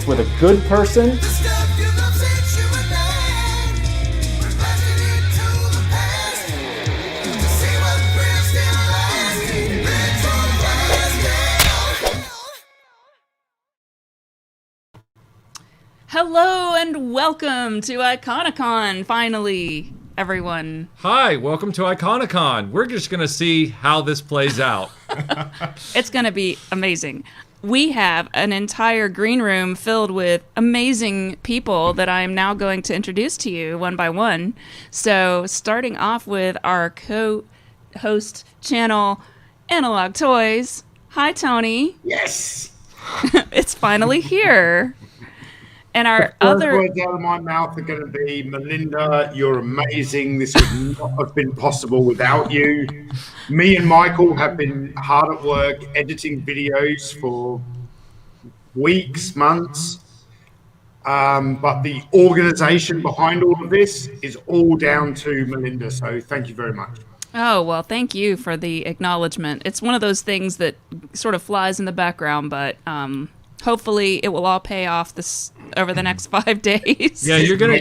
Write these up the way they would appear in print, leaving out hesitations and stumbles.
With a good person. Hello and welcome to Iconicon, finally, everyone. Hi, welcome to Iconicon. We're just going to see how this plays out. It's going to be amazing. We have an entire green room filled with amazing people that I am now going to introduce to you one by one. So starting off with our co-host channel, Analog Toys. Hi, Tony. Yes. It's finally here. And our the other words out of my mouth are going to be, Melinda, you're amazing. This would not have been possible without you. Me and Michael have been hard at work editing videos for weeks, months. But the organization behind all of this is all down to Melinda. So thank you very much. Oh, well, thank you for the acknowledgement. It's one of those things that sort of flies in the background, but hopefully it will all pay off this over the next 5 days. Yeah, you're gonna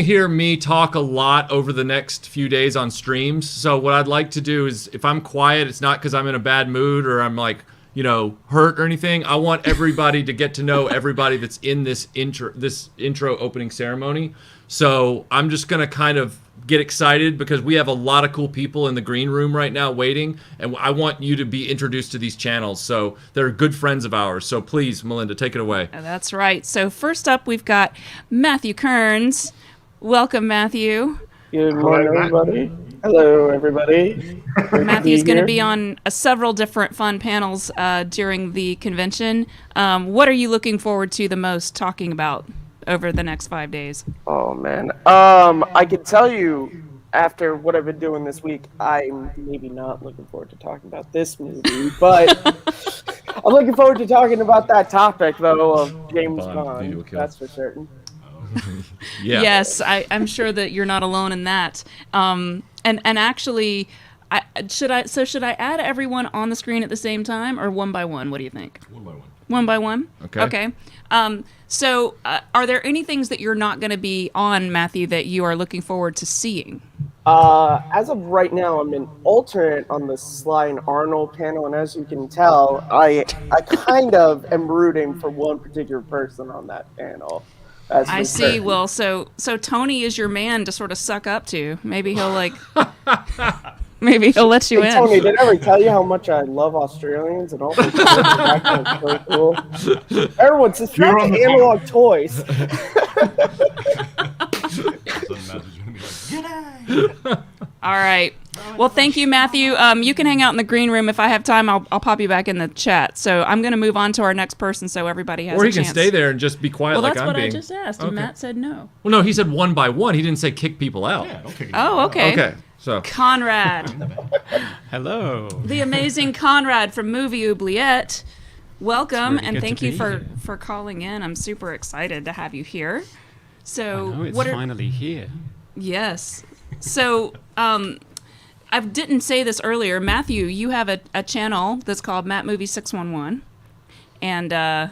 hear me talk a lot over the next few days on streams. So what I'd like to do is, if I'm quiet, it's not because I'm in a bad mood or I'm like, hurt or anything. I want everybody to get to know everybody that's in this intro opening ceremony. So I'm just gonna kind of get excited because we have a lot of cool people in the green room right now waiting, and I want you to be introduced to these channels. So they're good friends of ours. So please, Melinda, take it away. That's right. So first up, we've got Matthew Kearns. Welcome, Matthew. Good morning, everybody. Hello, everybody. Matthew's going to be on several different fun panels during the convention. What are you looking forward to the most talking about over the next 5 days? Oh, man. I can tell you, after what I've been doing this week, I'm maybe not looking forward to talking about this movie, but I'm looking forward to talking about that topic, though, of James Bond. That's for certain. Yeah. Yes, I'm sure that you're not alone in that. And actually, should I add everyone on the screen at the same time or one by one? What do you think? One by one. One by one? Okay. Okay. So are there any things that you're not going to be on, Matthew, that you are looking forward to seeing? As of right now, I'm an alternate on the Sly and Arnold panel, and as you can tell, I kind of am rooting for one particular person on that panel. I see. Well, so Tony is your man to sort of suck up to. Maybe he'll maybe he'll let you in. Tony, did I ever tell you how much I love Australians and all this? That's really cool. Everyone, subscribe to Analog Toys. All right. Well, thank you, Matthew. You can hang out in the green room. If I have time, I'll pop you back in the chat. So I'm going to move on to our next person so everybody has a chance. Or he can stay there and just be quiet like I'm being. Well, that's what I just asked, and Matt said no. Well, no, he said one by one. He didn't say kick people out. Yeah, don't kick Oh, okay. Okay, so. Conrad. Hello. The amazing Conrad from Movie Oubliette. Welcome, It's really and good thank to you be for, here. for calling in. I'm super excited to have you here. So, I know, it's what are, finally here. Yes. So, I didn't say this earlier. Matthew, you have a channel that's called Matt Movie 611. And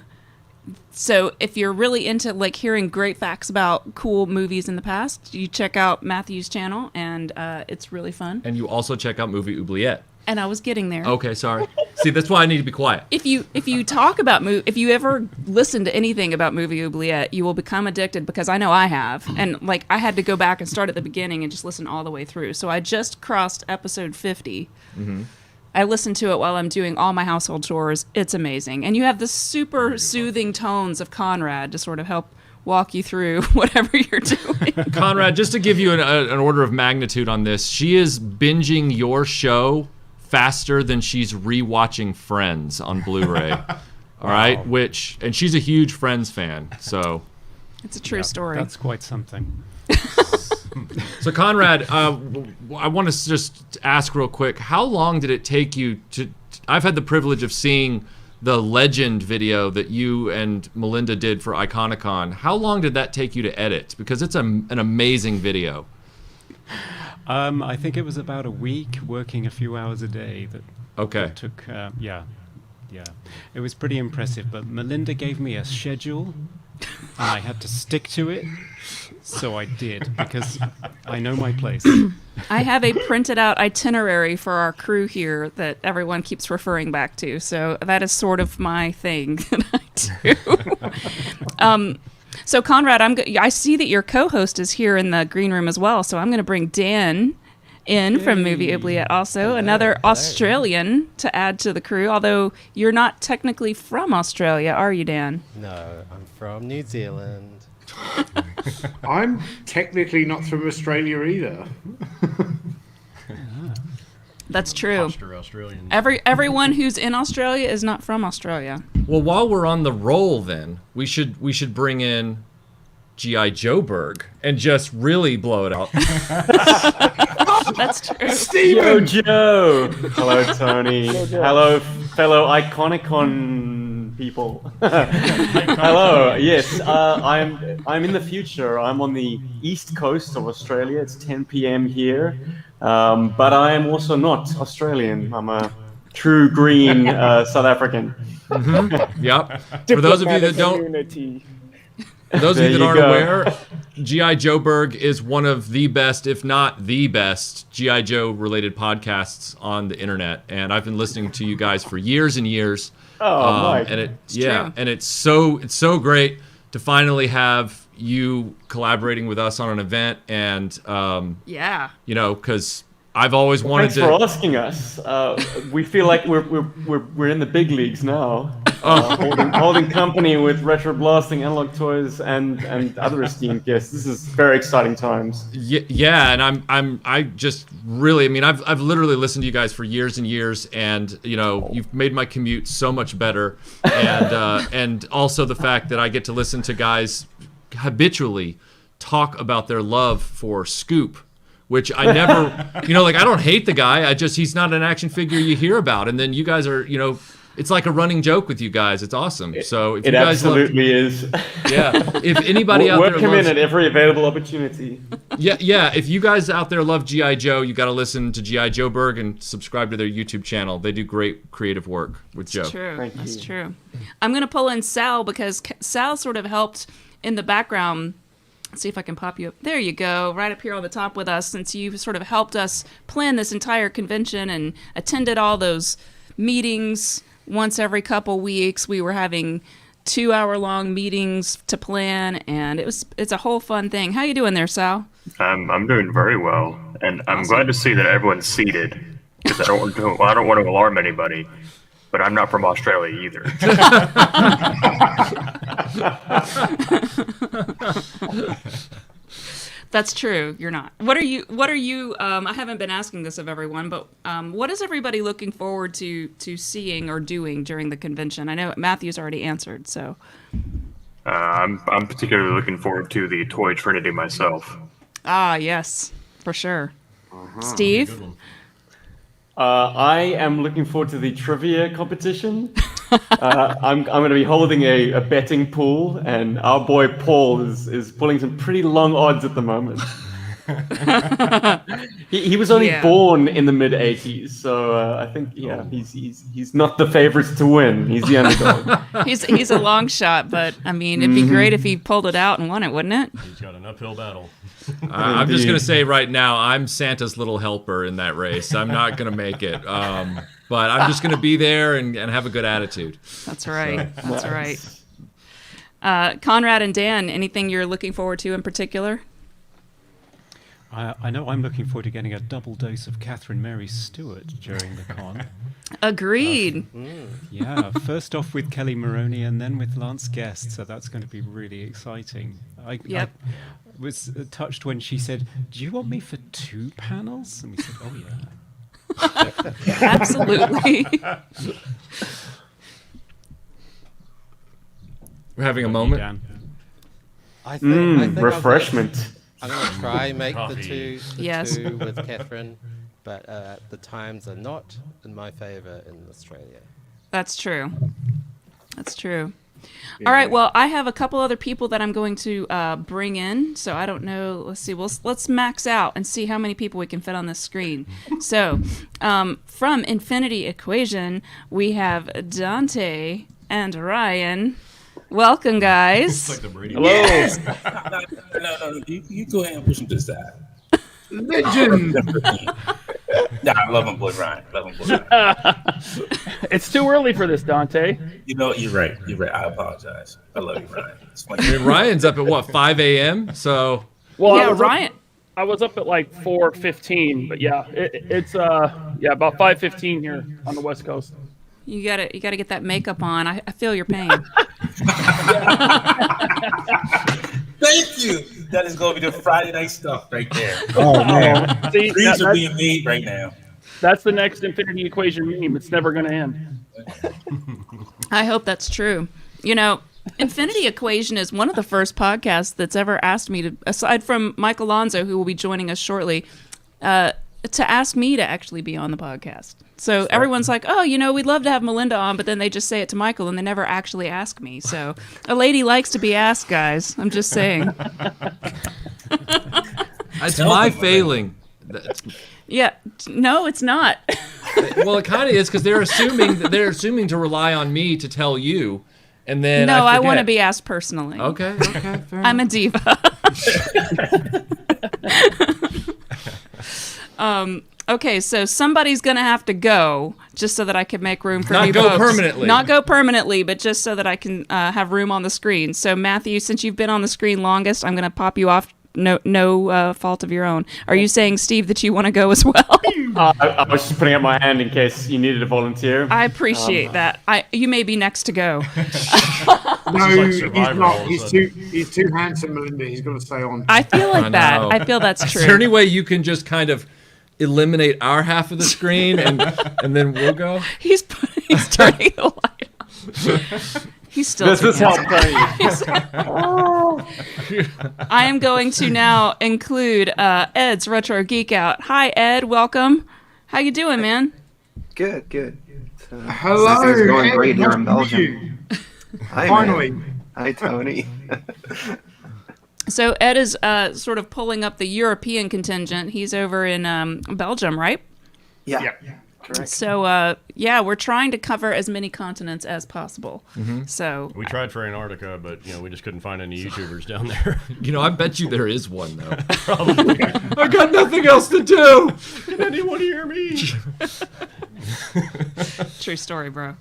so if you're really into like hearing great facts about cool movies in the past, you check out Matthew's channel, and it's really fun. And you also check out Movie Oubliette. And I was getting there. Okay, sorry. See, that's why I need to be quiet. If you talk about if you ever listen to anything about Movie Oubliette, you will become addicted, because I know I have. And like I had to go back and start at the beginning and just listen all the way through. So I just crossed episode 50. Mm-hmm. I listen to it while I'm doing all my household chores. It's amazing. And you have the super soothing tones of Conrad to sort of help walk you through whatever you're doing. Conrad, just to give you an order of magnitude on this, she is binging your show faster than she's rewatching Friends on Blu-ray. All right, and she's a huge Friends fan, so It's a true story. That's quite something. So Conrad, I want to just ask real quick, how long did it take you to? I've had the privilege of seeing the Legend video that you and Melinda did for Iconicon. How long did that take you to edit? Because it's an amazing video. I think it was about a week, working a few hours a day. That took, yeah. It was pretty impressive, but Melinda gave me a schedule, and I had to stick to it. So I did, because I know my place. I have a printed out itinerary for our crew here that everyone keeps referring back to. So that is sort of my thing that I do. So Conrad, I see that your co-host is here in the green room as well. So I'm going to bring Dan in from Movie Oubliette also, another Australian to add to the crew, although you're not technically from Australia, are you, Dan? No, I'm from New Zealand. I'm technically not from Australia either. That's true. Australian. Everyone who's in Australia is not from Australia. Well, while we're on the roll, then we should bring in G.I. Joe Berg and just really blow it out. That's true. Steven! Joe! Hello, Tony. Hello, fellow Iconicon people. Hello. Yes, I'm in the future. I'm on the east coast of Australia. It's 10 p.m. here, but I am also not Australian. I'm a true green South African. Mm-hmm. Yep. For those of you that don't. Community. For those of you that There aren't you go. aware, G.I. Joe Berg is one of the best, if not the best, G.I. Joe related podcasts on the internet. And I've been listening to you guys for years and years. Oh, Mike. And true. and it's so great to finally have you collaborating with us on an event. And Yeah. because I've always wanted Thanks to. for asking us. We feel like we're in the big leagues now, holding company with Retro Blasting, Analog Toys, and other esteemed guests. This is very exciting times. Yeah, and I just really, I've literally listened to you guys for years and years, and you've made my commute so much better, and also the fact that I get to listen to guys habitually talk about their love for Scoop, which I never, I don't hate the guy. He's not an action figure you hear about, and then you guys are, it's like a running joke with you guys. It's awesome. So if It you guys absolutely is. yeah, if anybody out Work there him loves, in at every available opportunity. yeah, if you guys out there love G.I. Joe, you got to listen to G.I. Joe Berg and subscribe to their YouTube channel. They do great creative work with Joe. True. Thank That's you. true. I'm going to pull in Sal because Sal sort of helped in the background. Let's see if I can pop you up. There you go, right up here on the top with us, since you sort of helped us plan this entire convention and attended all those meetings once every couple weeks. We were having 2-hour-long meetings to plan, and it's a whole fun thing. How you doing there, Sal? I'm doing very well, and I'm glad to see that everyone's seated, because I don't want to alarm anybody, but I'm not from Australia either. That's true. You're not. What are you? I haven't been asking this of everyone, but what is everybody looking forward to seeing or doing during the convention? I know Matthew's already answered, so. I'm particularly looking forward to the Toy Trinity myself. Ah, yes, for sure. Steve? I am looking forward to the trivia competition. I'm going to be holding a betting pool, and our boy Paul is pulling some pretty long odds at the moment. he was only Yeah. born in the mid '80s, so I think he's not the favorite to win. He's the underdog. He's a long shot, but I mean, it'd be great if he pulled it out and won it, wouldn't it? He's got an uphill battle. I'm just gonna say right now, I'm Santa's little helper in that race. I'm not gonna make it, but I'm just gonna be there and have a good attitude. That's right. That's right. Conrad and Dan, anything you're looking forward to in particular? I know I'm looking forward to getting a double dose of Catherine Mary Stewart during the con. Agreed. Yeah, first off with Kelly Maroney and then with Lance Guest, so that's going to be really exciting. Yep. I was touched when she said, "Do you want me for 2 panels?" And we said, "Oh yeah." Absolutely. We're having a moment. Dan. I think Refreshment. I'm going to try make the Coffee. two with Catherine, but the times are not in my favour in Australia. That's true. That's true. All right. Well, I have a couple other people that I'm going to bring in. So I don't know. Let's see. Let's max out and see how many people we can fit on this screen. So from Infinity Equation, we have Dante and Ryan. Welcome, guys. Hello. Yes. No. You go ahead and push him to the side. Legend. Nah, I love him, boy Ryan. It's too early for this, Dante. You know, you're right. I apologize. I love you, Ryan. It's funny. I mean, Ryan's up at what, 5 a.m.? So Well, Yeah, Ryan. I was up at like 4:15, but yeah, it's about 5:15 here on the West Coast. You gotta get that makeup on. I feel your pain. Thank you. That is going to be the Friday night stuff right there. Oh man. See, Dreams are being made right now. that's the next Infinity Equation meme. It's never going to end. I hope that's true. You know, Infinity Equation is one of the first podcasts that's ever asked me to, aside from Mike Alonso, who will be joining us shortly, to ask me to actually be on the podcast. So everyone's like, oh, we'd love to have Melinda on, but then they just say it to Michael and they never actually ask me. So a lady likes to be asked, guys. I'm just saying. it's my failing. Yeah, no, it's not. Well, it kind of is because they're assuming to rely on me to tell you, and then No, I want to forget. be asked personally. Okay, fair I'm enough. a diva. Okay, so somebody's gonna have to go just so that I can make room for Not new go folks. permanently. Not go permanently, but just so that I can have room on the screen. So Matthew, since you've been on the screen longest, I'm gonna pop you off. No fault of your own. Are you saying, Steve, that you want to go as well? I was just putting up my hand in case you needed a volunteer. I appreciate that. You may be next to go. No, like he's Survivor not. all of a He's too handsome, Melinda. He's got to stay on. I feel like that. know. I feel that's Is true. there any way you can just kind of eliminate our half of the screen and then we'll go? He's turning the light off. He's still. This is too help, handsome. Tony. I am going to now include Ed's Retro Geek Out. Hi, Ed. Welcome. How you doing, man? Good. Hello, Things are going Ed, great here nice in to meet Belgium. you. Hi, Finally. man. Hi, Tony. So Ed is sort of pulling up the European contingent. He's over in Belgium, right? Yeah, correct. So we're trying to cover as many continents as possible. Mm-hmm. So We tried for Antarctica, but we just couldn't find any YouTubers down there. I bet you there is one though. Probably. I got nothing else to do. Can anyone hear me? true story, bro.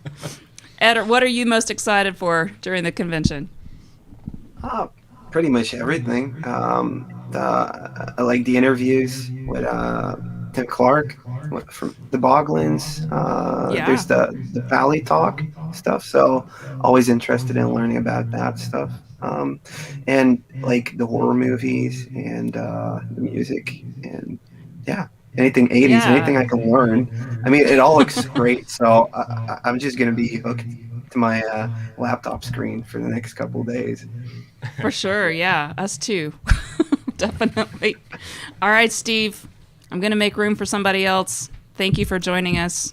Ed, what are you most excited for during the convention? Pretty much everything. I like the interviews with Tim Clark from the Boglins. There's the Valley Talk stuff. So always interested in learning about that stuff. And like the horror movies and the music and anything 80s, anything I can learn. I mean, it all looks great. So I'm just gonna be hooked to my laptop screen for the next couple of days. For sure, yeah. Us too. Definitely. All right, Steve. I'm going to make room for somebody else. Thank you for joining us.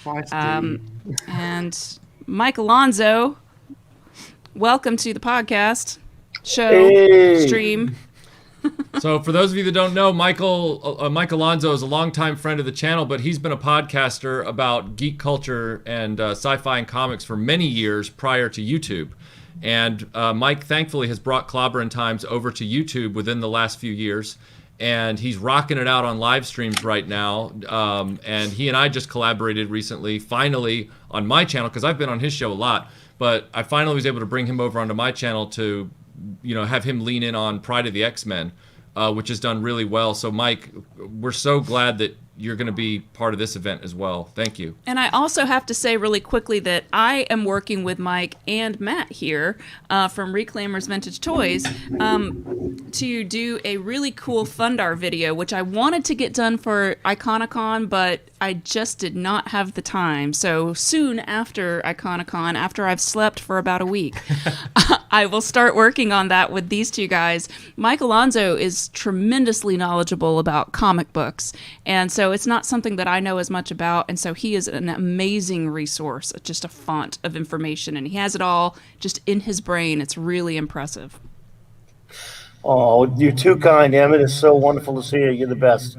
And Mike Alonso, welcome to the podcast show stream. So for those of you that don't know, Mike Alonso is a longtime friend of the channel, but he's been a podcaster about geek culture and sci-fi and comics for many years prior to YouTube. And Mike, thankfully, has brought Clobberin' Times over to YouTube within the last few years. And he's rocking it out on live streams right now. And he and I just collaborated recently, finally, on my channel, because I've been on his show a lot. But I finally was able to bring him over onto my channel to, have him lean in on Pride of the X-Men. which has done really well. So, Mike, we're so glad that you're going to be part of this event as well. Thank you. And I also have to say really quickly that I am working with Mike and Matt here from Reclaimers Vintage Toys to do a really cool Fundar video, which I wanted to get done for Iconicon, but I just did not have the time. So soon after Iconicon, after I've slept for about a week, I will start working on that with these two guys. Mike Alonso is tremendously knowledgeable about comic books, and so it's not something that I know as much about, and so he is an amazing resource, just a font of information, and he has it all just in his brain. It's really impressive. Oh, you're too kind, Emmett. It's so wonderful to see you. You're the best.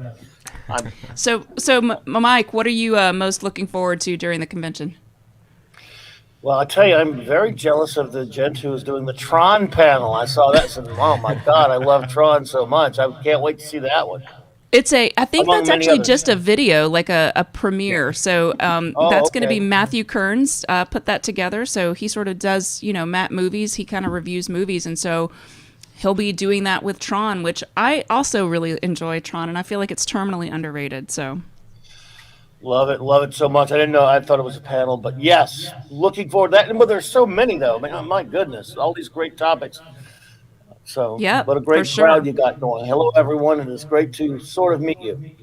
Mike, what are you most looking forward to during the convention? Well, I tell you, I'm very jealous of the gent who is doing the Tron panel. I saw that and said, oh my God, I love Tron so much. I can't wait to see that one. I think Among that's many actually others. just a video, like a premiere. So that's going to be Matthew Kearns put that together. So he sort of does, Matt movies. He kind of reviews movies. And so he'll be doing that with Tron, which I also really enjoy Tron. And I feel like it's terminally underrated. So Love it so much. I didn't know. I thought it was a panel, but yes, looking forward to that. But there's so many, though. My goodness, all these great topics. So, yeah, what a great crowd you got going. Hello, everyone, and it's great to sort of meet you.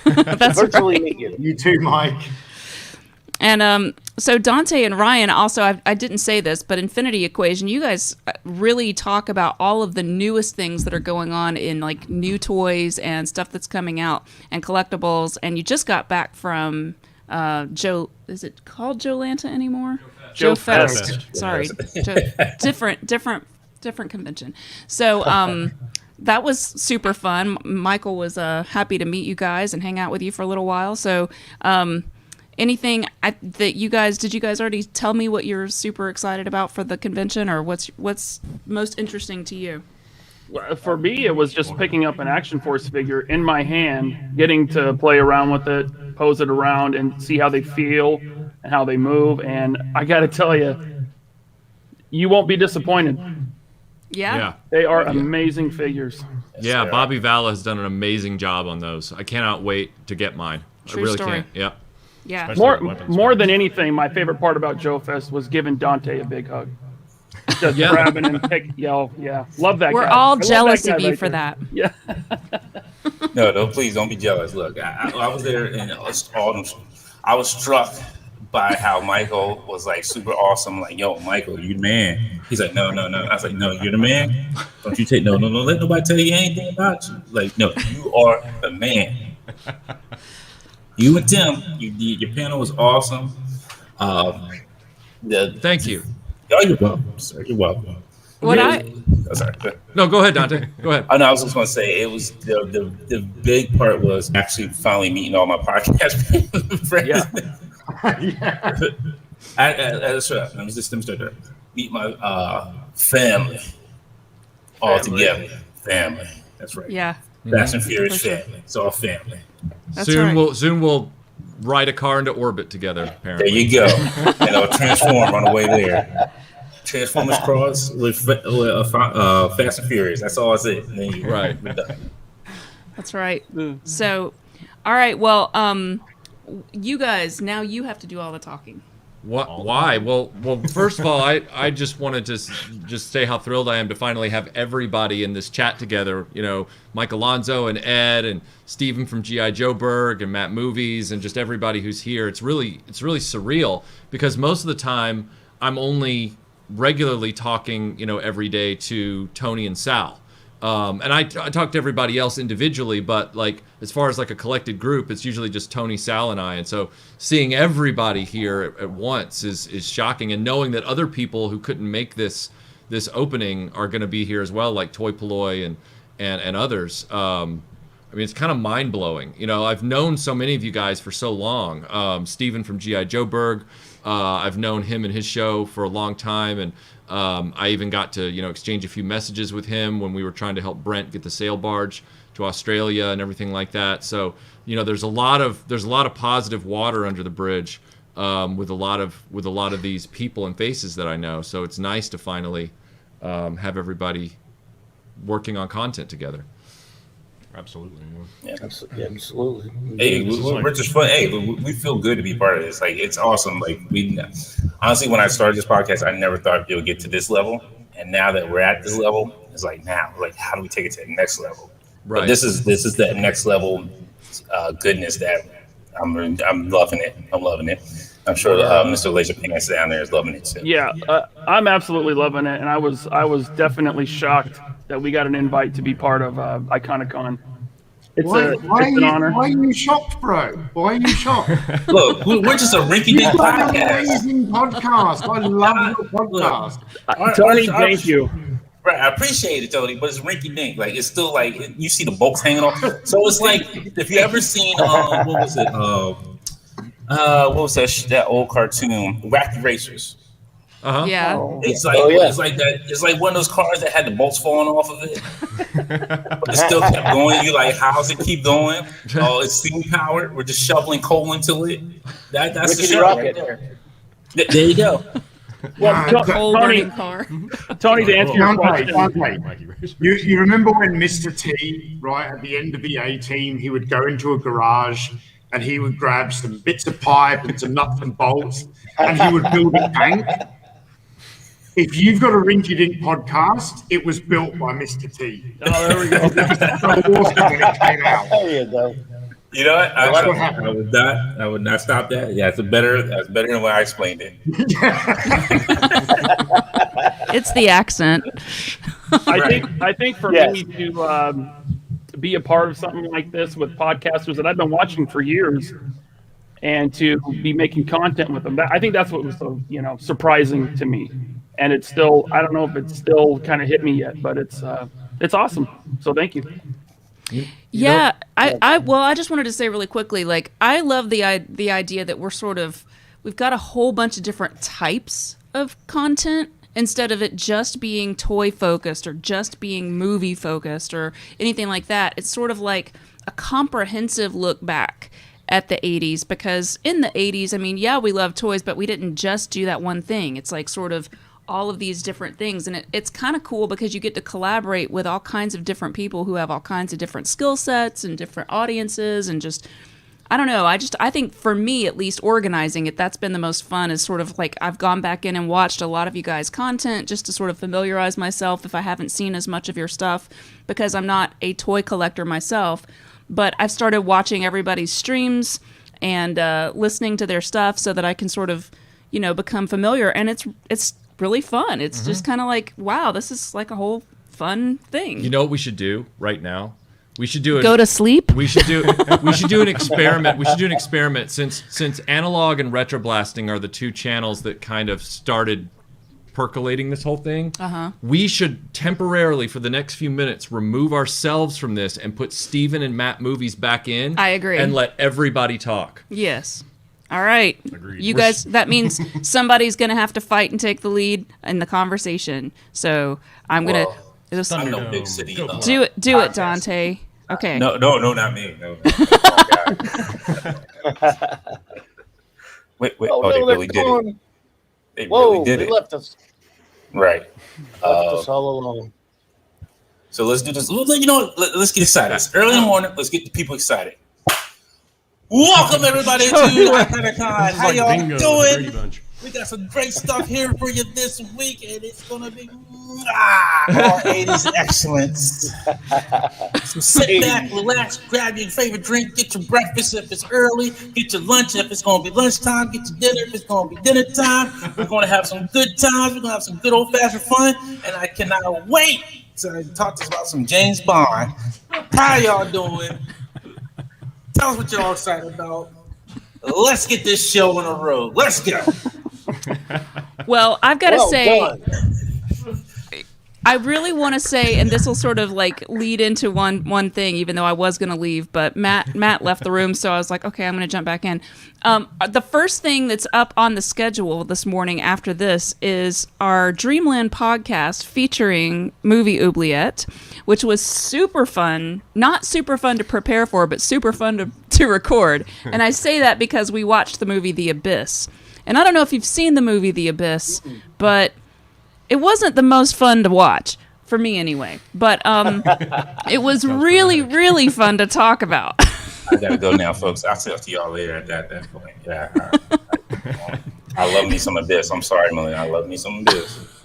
That's virtually right. meet you. You too, Mike. And so Dante and Ryan also, I didn't say this, but Infinity Equation, you guys really talk about all of the newest things that are going on in like new toys and stuff that's coming out and collectibles. And you just got back from Joe, is it called Joe Lanta anymore? Joe Fest. Sorry. Different convention. So that was super fun. Michael was happy to meet you guys and hang out with you for a little while. So anything that you guys, did you guys already tell me what you're super excited about for the convention, or what's most interesting to you? For me, it was just picking up an Action Force figure in my hand, getting to play around with it, pose it around, and see how they feel and how they move. And I got to tell you, you won't be disappointed. Yeah. They are amazing figures. Yeah, Bobby Valla has done an amazing job on those. I cannot wait to get mine. True I really story. can't. Yeah. Yeah. More than anything, my favorite part about Joe Fest was giving Dante a big hug. Just grabbing him, love that guy. We're all I love jealous that of guy you right for there. that. Yeah. No, please don't be jealous. Look, I was there and I was struck by how Michael was like super awesome. Like, yo, Michael, you the man. He's like, no. I was like, no, you're the man. Don't you take no. Let nobody tell you anything about you. Like, no, you are the man. You and Tim, your panel was awesome. Thank you. Oh, you're welcome, sir. You're welcome. Sorry. No, go ahead, Dante. Go ahead. I was just going to say it was the big part was actually finally meeting all my podcast friends. That's right. Let me start there. Meet my family all together. Family. That's right. Yeah. Fast and Furious family. It's all family. That's Soon we'll ride a car into orbit together. Apparently. There you go. And I'll transform on the way there. Transformers cross with Fast and Furious. That's all I said. And then we're done. That's right. So, all right. Well, you guys, now you have to do all the talking. What? Why? Well, first of all, I just wanted to just say how thrilled I am to finally have everybody in this chat together. You know, Mike Alonso and Ed and Steven from G.I. Joe Berg and Matt Movies and just everybody who's here. It's really surreal because most of the time I'm only regularly talking, every day to Tony and Sal. And I talk to everybody else individually, but like as far as like a collected group, it's usually just Tony, Sal, and I. And so seeing everybody here at once is shocking. And knowing that other people who couldn't make this opening are going to be here as well, like Toy Polloy and others. I mean, it's kind of mind blowing. I've known so many of you guys for so long. Steven from G.I. Joe Berg. I've known him and his show for a long time, and I even got to exchange a few messages with him when we were trying to help Brent get the sail barge to Australia and everything like that. So there's a lot of positive water under the bridge with a lot of these people and faces that I know. So it's nice to finally have everybody working on content together. Absolutely. Yeah, absolutely. Hey, we're just fun. Hey, we feel good to be part of this. Like, it's awesome. Like, we honestly, when I started this podcast, I never thought it would get to this level. And now that we're at this level, it's like how do we take it to the next level? Right. But this is that next level goodness that I'm loving it. I'm loving it. I'm sure Mr. Laser Pants down there is loving it too. Yeah, I'm absolutely loving it, and I was definitely shocked that we got an invite to be part of Iconicon. It's an honor. Why are you shocked, bro? Why are you shocked? Look, we're just a rinky-dink You've got an podcast. amazing podcast. I love your podcast. Tony, thank you. Right, I appreciate it, Tony, but it's rinky-dink. Like, it's still like you see the bolts hanging off. So it's like, if you ever seen what was it? What was that old cartoon, Wacky Racers? Yeah. It's like it's like that. It's like one of those cars that had the bolts falling off of it, but it still kept going. You like, how's it keep going? Oh, it's steam powered. We're just shoveling coal into it. That's the show right there. There you go. Well, Tony, to answer your question, You remember when Mr. T, right at the end of the A-Team, he would go into a garage and he would grab some bits of pipe and some nuts and bolts, and he would build a tank. If you've got a Rinky Dink podcast, it was built by Mr. T. Oh, there we go. There you go. You know what? I would not stop that. Yeah, that's better than what I explained it. It's the accent. I think for me to be a part of something like this with podcasters that I've been watching for years, and to be making content with them, I think that's what was so surprising to me. And it's still, I don't know if it's still kind of hit me yet, but it's awesome. So thank you. Yeah, I just wanted to say really quickly, like, I love the idea that we've got a whole bunch of different types of content instead of it just being toy focused or just being movie focused or anything like that. It's sort of like a comprehensive look back at the 80s, because in the 80s, I mean, yeah, we love toys, but we didn't just do that one thing. It's like sort of all of these different things, and it's kind of cool because you get to collaborate with all kinds of different people who have all kinds of different skill sets and different audiences, and just, I don't know, I think for me at least, organizing it, that's been the most fun, is sort of like I've gone back in and watched a lot of you guys' content just to sort of familiarize myself if I haven't seen as much of your stuff, because I'm not a toy collector myself, but I've started watching everybody's streams and listening to their stuff so that I can sort of, become familiar, and it's really fun. It's just kind of like, wow, this is like a whole fun thing. You know what we should do right now? We should do go to sleep. We should do an experiment. We should do an experiment since Analog and Retroblasting are the two channels that kind of started percolating this whole thing. We should temporarily, for the next few minutes, remove ourselves from this and put Steven and Matt Movies back in. I agree. And let everybody talk. Yes. All right. Agreed. You guys, that means somebody's going to have to fight and take the lead in the conversation. So I'm going to just I'm no big city. do it, Dante. Okay. No, not me. No. Wait. Oh, They no, really they're did gone. it. They Whoa, really did they it. left us. Right. Left us all alone. So let's do this. You know what? Let's get excited. It's early in the morning. Let's get the people excited. Welcome everybody to Iconicon. How y'all bingo, doing? Bunch. We got some great stuff here for you this week, and it's gonna be all 80s excellence. So sit back, relax, grab your favorite drink, get your breakfast if it's early, get your lunch if it's gonna be lunchtime, get your dinner if it's gonna be dinner time. We're gonna have some good times. We're gonna have some good old-fashioned fun, and I cannot wait to talk to us about some James Bond. How y'all doing? Tell us what you're all excited about. Let's get this show on the road. Let's go. Well, I've got to say, done. I really want to say, and this will sort of like lead into one thing, even though I was going to leave, but Matt left the room, so I was like, okay, I'm going to jump back in. The first thing that's up on the schedule this morning after this is our Dreamland podcast featuring Movie Oubliette, which was super fun. Not super fun to prepare for, but super fun to record. And I say that because we watched the movie The Abyss. And I don't know if you've seen the movie The Abyss, but it wasn't the most fun to watch. for me anyway. But it was really, really fun to talk about. I gotta go now, folks. I'll talk to y'all later at that point. Yeah. I love me some Abyss. I'm sorry, Melanie. I love me some Abyss.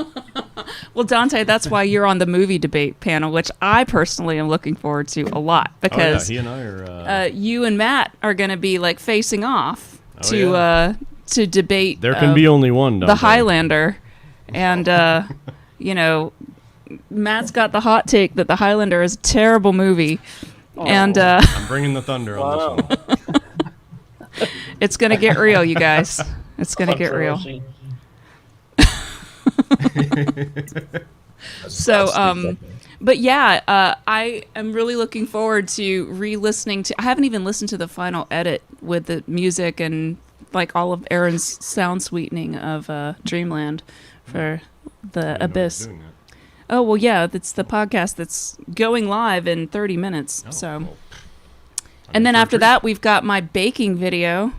Well, Dante, that's why you're on the movie debate panel, which I personally am looking forward to a lot, because he and I are. You and Matt are going to be like facing off to debate. There can be only one. The Highlander, and you know, Matt's got the hot take that the Highlander is a terrible movie, and I'm bringing the thunder on this one. It's going to get real, you guys. It's going to get real. So, but yeah, I am really looking forward to re-listening to. I haven't even listened to the final edit with the music and like all of Aaron's sound sweetening of Dreamland for the Abyss. Oh well, yeah, that's the podcast that's going live in 30 minutes. Cool. And then after that, we've got my baking video.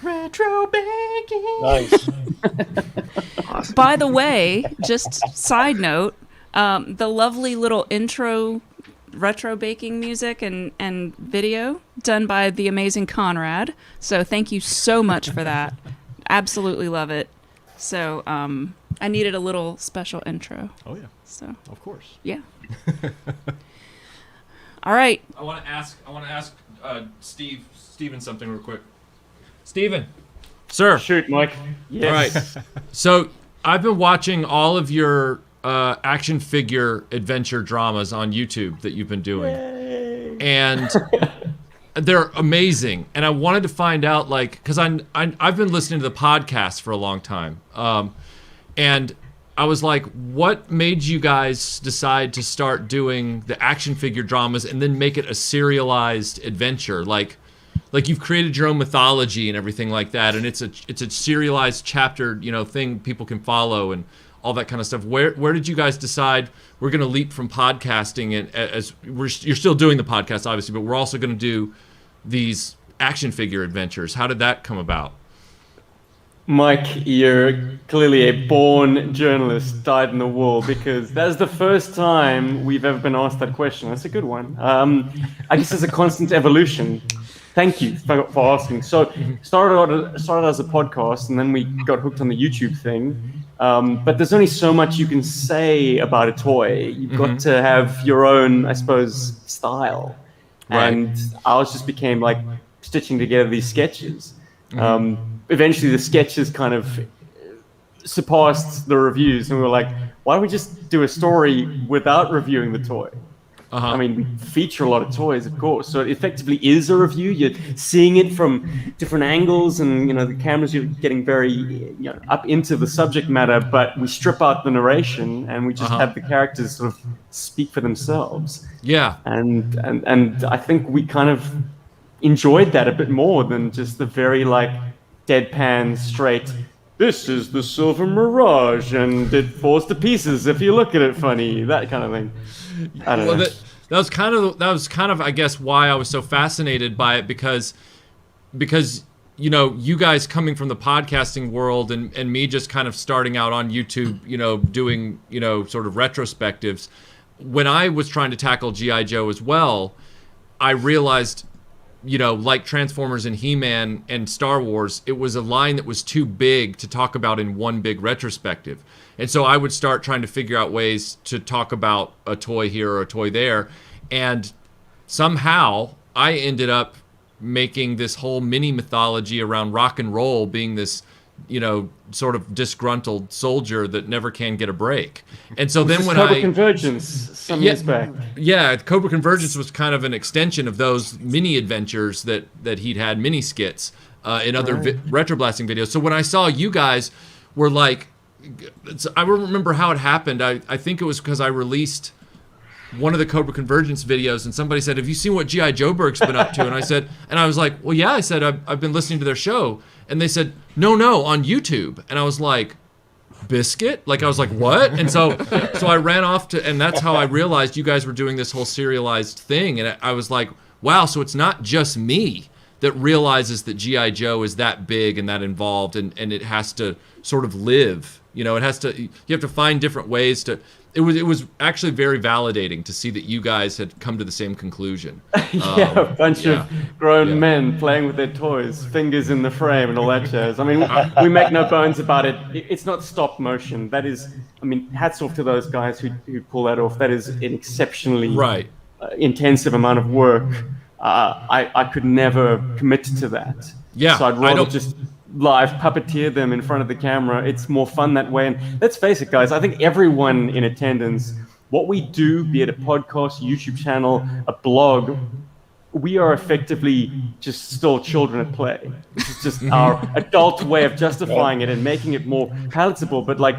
Retro baking. Nice. Awesome. By the way, just side note, the lovely little intro retro baking music and video done by the amazing Conrad. So thank you so much for that. Absolutely love it. So I needed a little special intro. Oh yeah. So of course. Yeah. All right. I want to ask Steven something real quick. Steven. Sir. Shoot, Mike. All Yes. right. So I've been watching all of your action figure adventure dramas on YouTube that you've been doing. Yay. And they're amazing. And I wanted to find out, like, because I've been listening to the podcast for a long time. And I was like, what made you guys decide to start doing the action figure dramas and then make it a serialized adventure? Like you've created your own mythology and everything like that, and it's a serialized chapter, thing people can follow and all that kind of stuff. Where did you guys decide we're going to leap from podcasting, and you're still doing the podcast obviously, but we're also going to do these action figure adventures? How did that come about? Mike, you're clearly a born journalist, dyed in the wool, because that's the first time we've ever been asked that question. That's a good one. I guess it's a constant evolution. Thank you for asking. So, started as a podcast, and then we got hooked on the YouTube thing. But there's only so much you can say about a toy. You've got to have your own, I suppose, style. Right. And ours just became like stitching together these sketches. Eventually, the sketches kind of surpassed the reviews, and we were like, why don't we just do a story without reviewing the toy? I mean, we feature a lot of toys, of course, so it effectively is a review. You're seeing it from different angles, and the cameras, you're getting very up into the subject matter, but we strip out the narration and we just have the characters sort of speak for themselves. Yeah. And I think we kind of enjoyed that a bit more than just the very deadpan straight, this is the Silver Mirage and it falls to pieces if you look at it funny, that kind of thing. I don't know. That was kind of I guess why I was so fascinated by it, because you guys coming from the podcasting world and me just kind of starting out on YouTube, doing sort of retrospectives. When I was trying to tackle G.I. Joe as well, I realized, like Transformers and He-Man and Star Wars, it was a line that was too big to talk about in one big retrospective. And so I would start trying to figure out ways to talk about a toy here or a toy there. And somehow I ended up making this whole mini mythology around rock and roll being this, sort of disgruntled soldier that never can get a break. And so then when Cobra Convergence some years back. Yeah, Cobra Convergence was kind of an extension of those mini adventures that he'd had, mini skits in other retro blasting videos. So when I saw you guys were like, I remember how it happened. I think it was because I released one of the Cobra Convergence videos, and somebody said, have you seen what G.I. Joeberg's been up to? And I was like, well, yeah. I said, I've been listening to their show. And they said, no, on YouTube. And I was like, Biscuit? I was like, what? And so I ran off and that's how I realized you guys were doing this whole serialized thing. And I was like, wow, so it's not just me that realizes that G.I. Joe is that big and that involved, and it has to sort of live. You know, it has to. You have to find different ways to. It was actually very validating to see that you guys had come to the same conclusion. A bunch of grown men playing with their toys, fingers in the frame, and all that jazz. I mean, we make no bones about it. It's not stop motion. That is, I mean, hats off to those guys who pull that off. That is an exceptionally intensive amount of work. I could never commit to that. Yeah, so I'd rather just live puppeteer them in front of the camera. It's more fun that way. And let's face it, guys, I think everyone in attendance, what we do, be it a podcast, YouTube channel, a blog, we are effectively just still children at play. This is just our adult way of justifying it and making it more palatable. But like,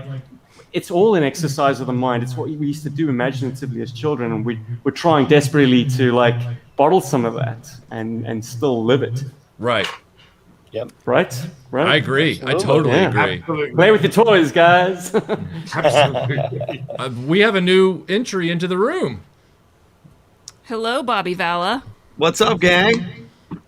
it's all an exercise of the mind. It's what we used to do imaginatively as children, and we're trying desperately to like bottle some of that and still live it. Right. Yep. Right? I agree. Absolutely. I totally agree. Absolutely. Play with your toys, guys. Absolutely. We have a new entry into the room. Hello, Bobby Valla. What's up, gang?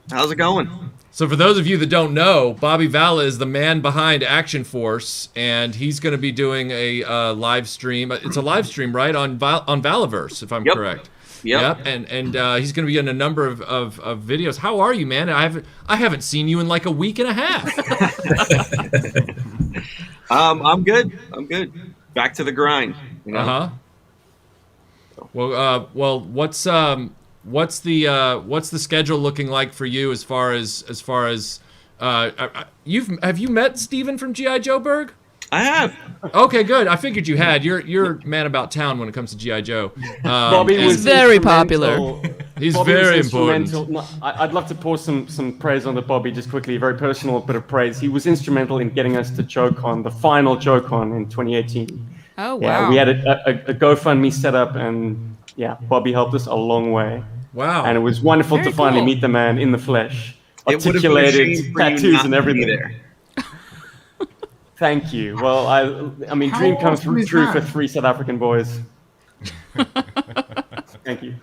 How's it going? So for those of you that don't know, Bobby Valla is the man behind Action Force, and he's going to be doing a live stream. It's a live stream, right, on Valaverse, if I'm correct. Yep. And he's going to be in a number of videos. How are you, man? I haven't seen you in like a week and a half. I'm good. Back to the grind. You know? Well, what's the schedule looking like for you as far as have you met Steven from G.I. Joe Berg? I have. Okay, good. I figured you had. You're man about town when it comes to G.I. Joe. Bobby was very popular. He's very important. No, I'd love to pour some praise on the Bobby just quickly, a very personal bit of praise. He was instrumental in getting us to JoeCon, the final JoeCon in 2018. Oh, wow. Yeah, we had a GoFundMe set up, and Bobby helped us a long way. Wow. And it was wonderful to finally meet the man in the flesh. Articulated, tattoos and everything. There. Thank you. Well, I mean, dream comes true for 3 South African boys. Thank you.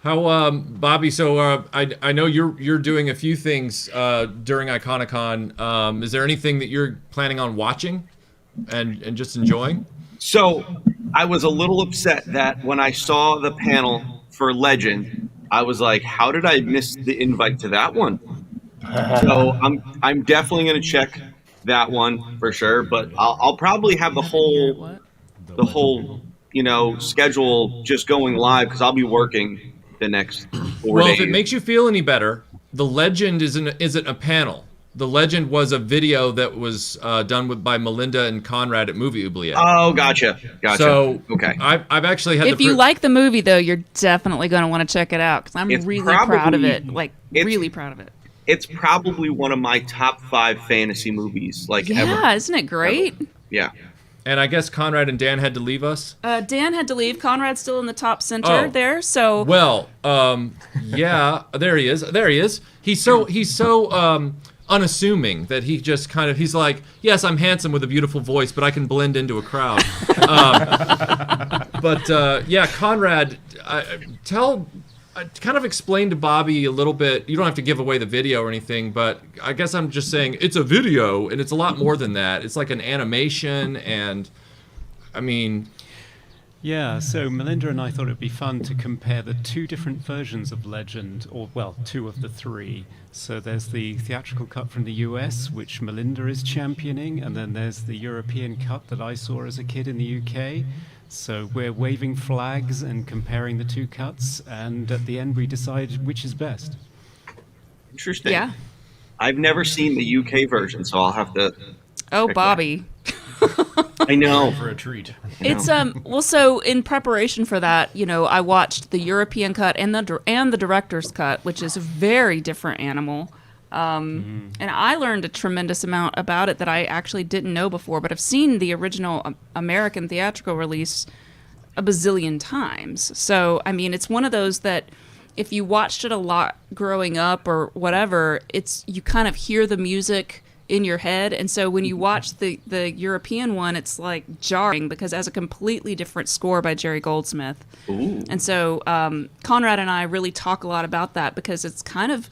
How, Bobby? So I know you're doing a few things during Iconicon. Is there anything that you're planning on watching and just enjoying? So I was a little upset that when I saw the panel for Legend, I was like, "How did I miss the invite to that one?" So I'm definitely going to check that one for sure, but I'll probably have the whole schedule just going live because I'll be working the next 4 days. Well, if it makes you feel any better, the Legend isn't a panel. The Legend was a video that was done by Melinda and Conrad at Movie Oubliette. Oh, gotcha. So okay, I've actually had. If you like the movie, though, you're definitely going to want to check it out because I'm really proud of it. Really proud of it. It's probably one of my top 5 fantasy movies, ever. Yeah, isn't it great? Yeah. And I guess Conrad and Dan had to leave us. Dan had to leave. Conrad's still in the top center there. So well, yeah, there he is. He's so unassuming that he just he's like, yes, I'm handsome with a beautiful voice, but I can blend into a crowd. Conrad, kind of explain to Bobby a little bit. You don't have to give away the video or anything, but I guess I'm just saying it's a video, and it's a lot more than that. It's like an animation, and I mean... Yeah, so Melinda and I thought it'd be fun to compare the 2 different versions of Legend, or, well, 2 of the 3. So there's the theatrical cut from the US, which Melinda is championing, and then there's the European cut that I saw as a kid in the UK. So we're waving flags and comparing the 2 cuts, and at the end we decide which is best. Interesting. Yeah. I've never seen the UK version, so I'll have to... Oh, Bobby. I know. For a treat. It's so in preparation for that, I watched the European cut and the director's cut, which is a very different animal. And I learned a tremendous amount about it that I actually didn't know before, but I've seen the original American theatrical release a bazillion times. So, I mean, it's one of those that if you watched it a lot growing up or whatever, you kind of hear the music in your head. And so when you watch the European one, it's like jarring because it has a completely different score by Jerry Goldsmith. Ooh. And so Conrad and I really talk a lot about that because it's kind of...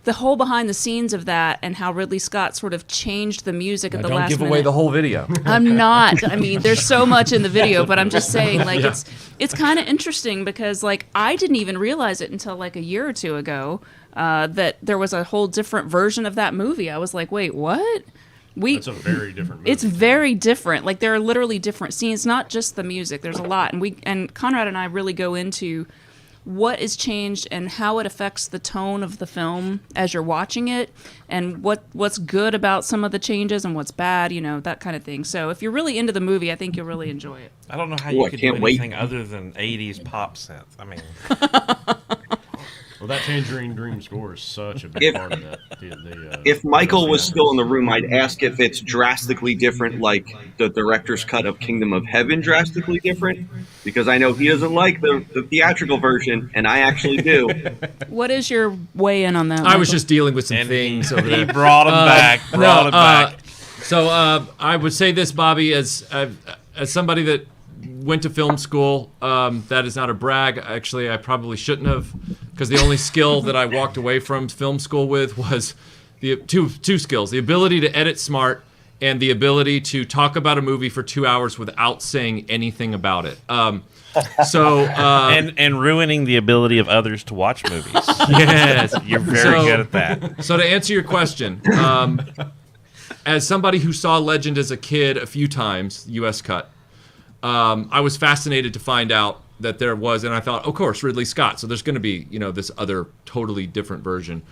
the whole behind the scenes of that and how Ridley Scott sort of changed the music at the last minute. Don't give away the whole video. I'm not. I mean, there's so much in the video, but I'm just saying, like, it's kind of interesting because, like, I didn't even realize it until like a year or two ago that there was a whole different version of that movie. I was like, wait, what? It's a very different movie. It's very different. Like, there are literally different scenes, not just the music. There's a lot, and Conrad and I really go into what is changed and how it affects the tone of the film as you're watching it, and what's good about some of the changes and what's bad, that kind of thing. So if you're really into the movie, I think you'll really enjoy it. I don't know how you could do anything other than 80s pop synth. I mean... Well, that Tangerine Dream score is such a big part of that. If Michael was still in the room, I'd ask if it's drastically different, like the director's cut of Kingdom of Heaven drastically different, because I know he doesn't like the theatrical version, and I actually do. What is your weigh-in on that, I was Michael? just dealing with some things over there. He brought him back. So I would say this, Bobby, as somebody that went to film school, that is not a brag. Actually, I probably shouldn't have, because the only skill that I walked away from film school with was the two skills: the ability to edit smart and the ability to talk about a movie for 2 hours without saying anything about it. And ruining the ability of others to watch movies. Yes, you're very good at that. So to answer your question, as somebody who saw Legend as a kid a few times, U.S. cut, I was fascinated to find out that there was, and I thought, of course, Ridley Scott. So there's going to be, this other totally different version.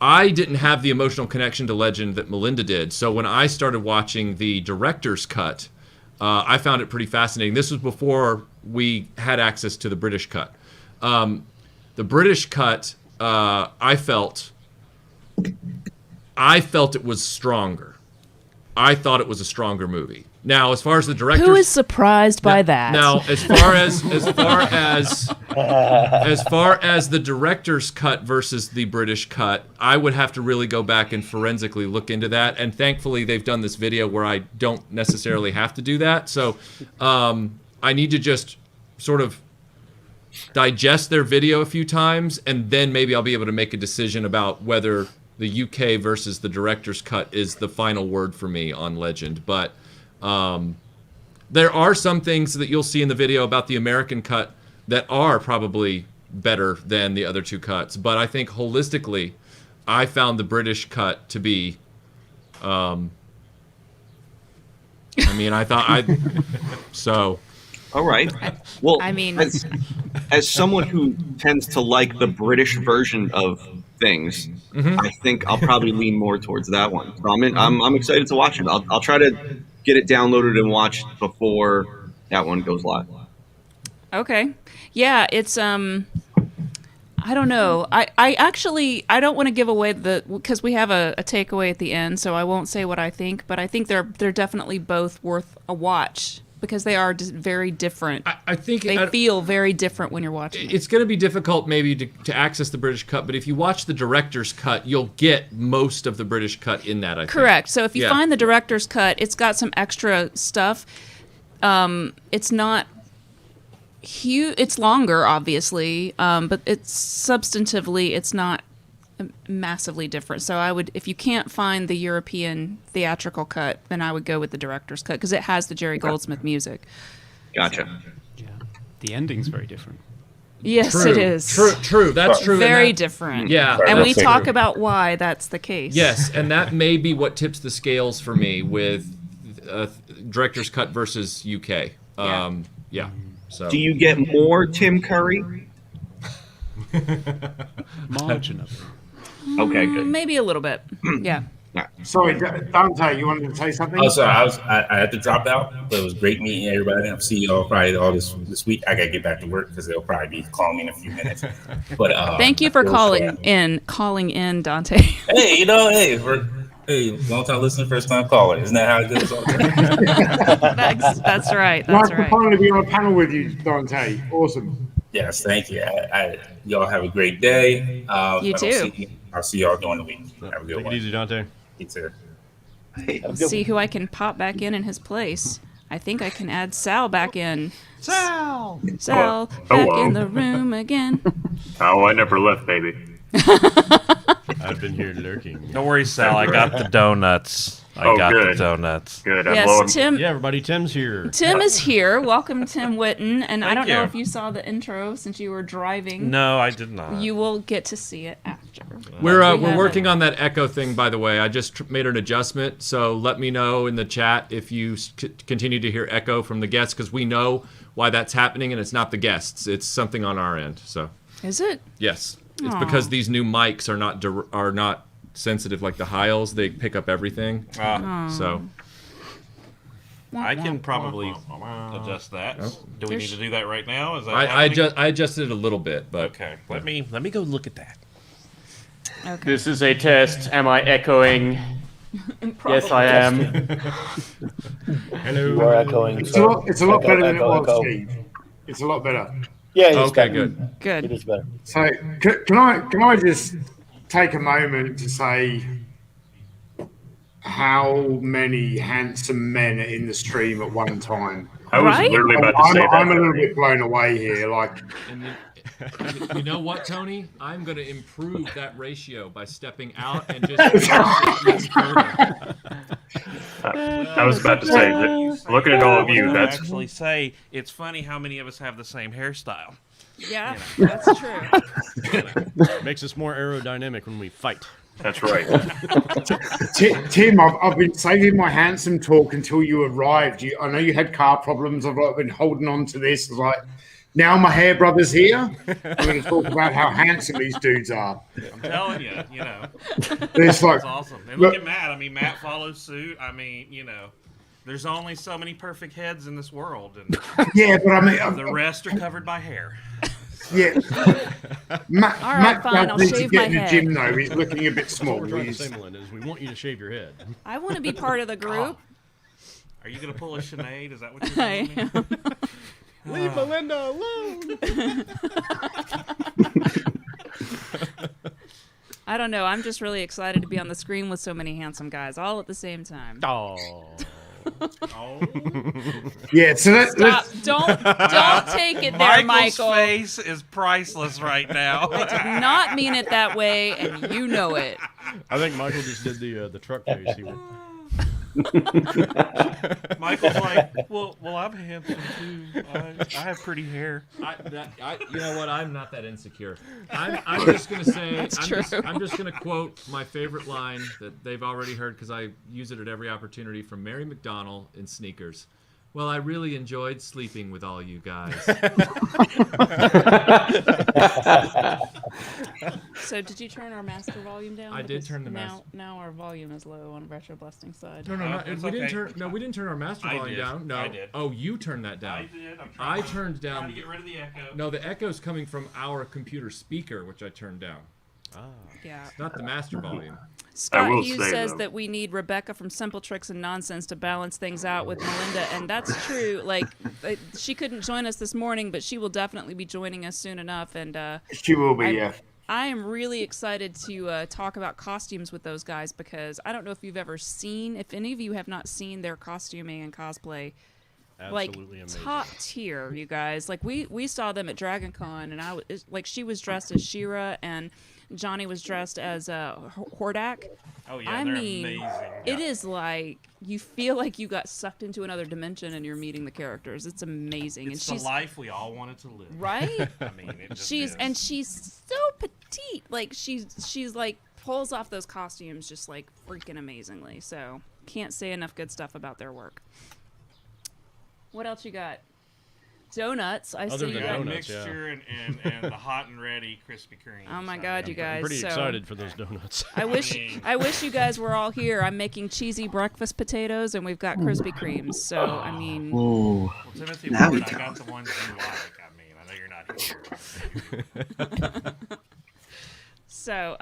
I didn't have the emotional connection to Legend that Melinda did. So when I started watching the director's cut, I found it pretty fascinating. This was before we had access to the British cut. The British cut, I felt it was stronger. I thought it was a stronger movie. Now, as far as the director, who is surprised by that? Now, as far as the director's cut versus the British cut, I would have to really go back and forensically look into that. And thankfully, they've done this video where I don't necessarily have to do that. So I need to just sort of digest their video a few times, and then maybe I'll be able to make a decision about whether the UK versus the director's cut is the final word for me on Legend. But there are some things that you'll see in the video about the American cut that are probably better than the other two cuts. But I think holistically, I found the British cut to be, I thought so. All right. Well, I mean, as someone who tends to like the British version of things, I think I'll probably lean more towards that one. So I'm excited to watch it. I'll try to get it downloaded and watched before that one goes live. Okay. Yeah, it's I don't know. I actually don't want to give away because we have a takeaway at the end, so I won't say what I think, but I think they're definitely both worth a watch because they are just very different. I think they feel very different when you're watching. It's going to be difficult maybe to access the British cut, but if you watch the director's cut, you'll get most of the British cut in that, I think. Correct. So if you find the director's cut, it's got some extra stuff. It's not huge. It's longer, obviously, but it's substantively, it's not massively different. So I would, if you can't find the European theatrical cut, then I would go with the director's cut because it has the Jerry Goldsmith music. Gotcha. Yeah, the ending's very different. Yes, it is. True. That's true. Very different. Yeah. And we talk about why that's the case. Yes, and that may be what tips the scales for me with director's cut versus UK. Yeah. So. Do you get more Tim Curry? Marginally. Okay, good. Maybe a little bit. Yeah. Sorry, Dante, you wanted to say something? Oh, sorry, I had to drop out, but it was great meeting everybody. I'll see y'all probably all this week. I gotta get back to work because they'll probably be calling me in a few minutes. But thank you for calling in, Dante. Hey, long time listener, first time caller. Isn't that how it goes? That's right. Nice to finally be on a panel with you, Dante. Awesome. Yes, thank you. Y'all have a great day. You too. I'll see y'all during the week. Have a good one. Take it easy, Dante. You too. Let's see who I can pop back in his place. I think I can add Sal back in. Sal, back in the room again. Oh, I never left, baby. I've been here lurking. Don't worry, Sal. I got the donuts. I got the donuts. Good. Yes, Tim. Yeah, everybody. Tim's here. Tim is here. Welcome, Tim Witten. And I don't know you. if you saw the intro since you were driving. No, I did not. You will get to see it after. We're working on that echo thing, by the way. I just made an adjustment, so let me know in the chat if you continue to hear echo from the guests, because we know why that's happening, and it's not the guests. It's something on our end. So. Is it? Yes, it's Aw. because these new mics are not sensitive like the Hyles. They pick up everything. So. I can probably adjust that. Do we need to do that right now? Is that I adjusted it a little bit, but okay. Let me go look at that. Okay. This is a test. Am I echoing? Yes, I am. Hello. You are echoing. It's a lot better than it was, Steve. It's a lot better. Yeah, it's okay, better. good. It is better. So can I just take a moment to say how many handsome men are in the stream at one time? I was literally about to say that. I'm a little bit blown away here. Like, you know what, Tony? I'm going to improve that ratio by stepping out and just. I was about to say, looking at all of you, that's actually say it's funny how many of us have the same hairstyle. Yeah, that's true. Makes us more aerodynamic when we fight. That's right. Tim, I've been saving my handsome talk until you arrived. I know you had car problems. I've been holding on to this. I was like, now my hair brother's here. I'm going to talk about how handsome these dudes are. I'm telling you, It's like, that's awesome. And look at Matt. I mean, Matt follows suit. I mean, there's only so many perfect heads in this world, and yeah, but I mean, the rest are covered by hair. Yeah, Matt fine, I'll needs to shave get in my the head. gym though. He's looking a bit small. What we're trying to say, Melinda, is we want you to shave your head. I want to be part of the group. Are you going to pull a Sinead? Is that what you're I doing? am. Leave Melinda alone. I don't know. I'm just really excited to be on the screen with so many handsome guys all at the same time. Oh. Yeah, so Stop. Don't take it there, Michael's Michael. face is priceless right now. I did not mean it that way, and you know it. I think Michael just did the truck face. Michael's like, well, I'm handsome too. I have pretty hair. You know what? I'm not that insecure. I'm just gonna say. I'm just gonna quote my favorite line that they've already heard because I use it at every opportunity from Mary McDonnell in Sneakers. Well, I really enjoyed sleeping with all you guys. So, did you turn our master volume down? I did turn the Now our volume is low on Retro Blasting side. We didn't turn our master volume down. No. I did. Oh, you turned that down. I did. I turned down. Trying to get rid of the echo. No, the echo's coming from our computer speaker, which I turned down. Yeah. It's not the master volume. Scott Hughes says that we need Rebecca from Simple Tricks and Nonsense to balance things out with Melinda, and that's true. Like, she couldn't join us this morning, but she will definitely be joining us soon enough. And she will be, yeah. I am really excited to talk about costumes with those guys because I don't know if you've ever seen, if any of you have not seen their costuming and cosplay. Absolutely like amazing. top tier, you guys. Like we saw them at DragonCon, and she was dressed as She-Ra and Johnny was dressed as Hordak. Oh yeah, I they're mean, amazing. it is like you feel like you got sucked into another dimension and you're meeting the characters. It's amazing. It's and the life we all wanted to live. Right? I mean, it just she's is. she's so petite. Like she's like pulls off those costumes just like freaking amazingly. So can't say enough good stuff about their work. What else you got? Donuts. I see you got donuts, mixture and the hot and ready Krispy Kreme. Oh my God, you guys! I'm pretty excited for those donuts. I wish you guys were all here. I'm making cheesy breakfast potatoes, and we've got Krispy Kremes. So I mean, Ooh. Well, Timothy Now Ward, we I got talk. the ones you like. I mean, I know you're not here. So,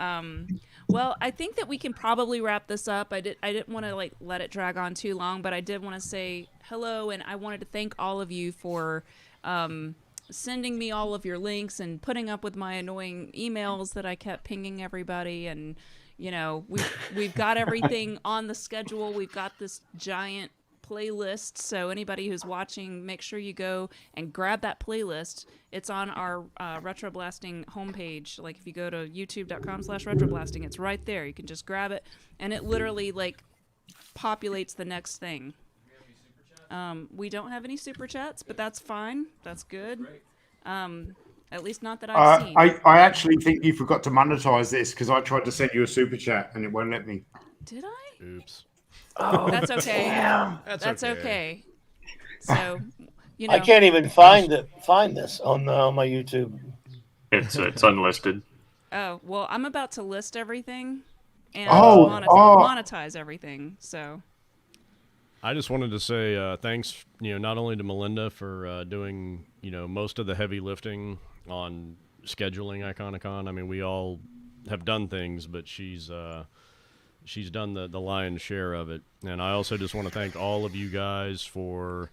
well, I think that we can probably wrap this up. I didn't want to like let it drag on too long, but I did want to say hello, and I wanted to thank all of you for sending me all of your links and putting up with my annoying emails that I kept pinging everybody. And you know, we've got everything on the schedule. We've got this giant playlist. So anybody who's watching, make sure you go and grab that playlist. It's on our Retroblasting homepage. Like if you go to youtube.com/retroblasting, it's right there. You can just grab it, and it literally like populates the next thing. We don't have any super chats, but that's fine. That's good. At least not that I've seen. I actually think you forgot to monetize this because I tried to send you a super chat and it won't let me. Did I? Oops. Oh, that's okay. Damn. That's okay. So, I can't even find this on my YouTube. It's unlisted. Oh well, I'm about to list everything and monetize everything. So. I just wanted to say thanks, not only to Melinda for doing, most of the heavy lifting on scheduling Iconicon. I mean, we all have done things, but she's done the lion's share of it. And I also just want to thank all of you guys for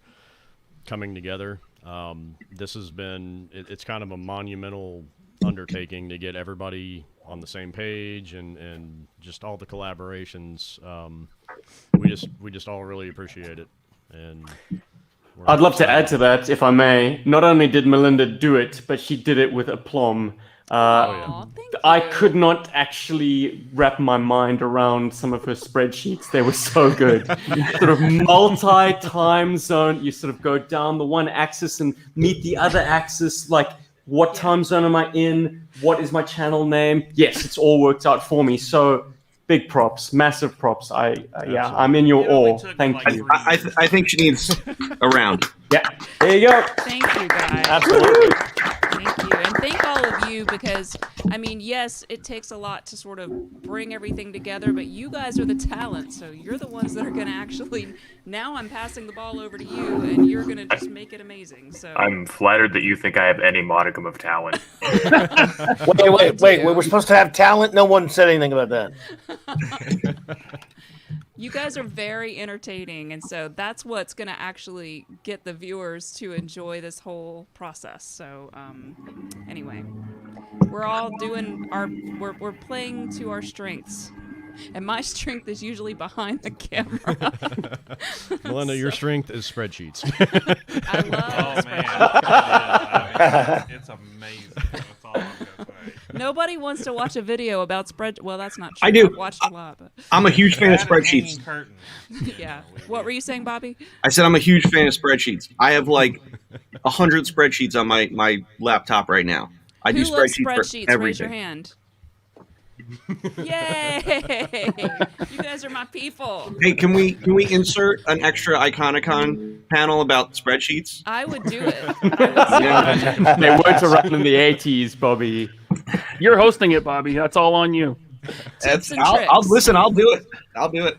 coming together. This has been, it's kind of a monumental undertaking to get everybody on the same page and just all the collaborations. We just all really appreciate it. And I'd love to add to that, if I may. Not only did Melinda do it, but she did it with aplomb. I could not actually wrap my mind around some of her spreadsheets. They were so good. Sort of multi-time zone. You sort of go down the one axis and meet the other axis. Like, what time zone am I in? What is my channel name? Yes, it's all worked out for me. So big props, massive props. I'm in your awe. Thank you. I think she needs a round. Yeah, there you go. Thank you, guys. Absolutely. Thank you. And thank all of you because, I mean, yes, it takes a lot to sort of bring everything together, but you guys are the talent, so you're the ones that are going to actually, now I'm passing the ball over to you, and you're going to just make it amazing. So I'm flattered that you think I have any modicum of talent. Wait. We're supposed to have talent? No one said anything about that. You guys are very entertaining, and so that's what's going to actually get the viewers to enjoy this whole process. So, anyway, we're all doing we're playing to our strengths, and my strength is usually behind the camera. Melinda, your strength is spreadsheets. I love spreadsheets. It's amazing. That's all I'm gonna say. Nobody wants to watch a video about spread. Well, that's not true. I do. I've watched a lot, but I'm a huge fan of spreadsheets. yeah. What were you saying, Bobby? I said I'm a huge fan of spreadsheets. I have like 100 spreadsheets on my laptop right now. I do Who loves spreadsheets spreadsheets? for everything. Raise your hand. Yay! You guys are my people. Hey, can we insert an extra Iconicon panel about spreadsheets? I would do it. They weren't around in the 80s, Bobby. You're hosting it, Bobby. That's all on you. I'll listen. I'll do it. I'll do it.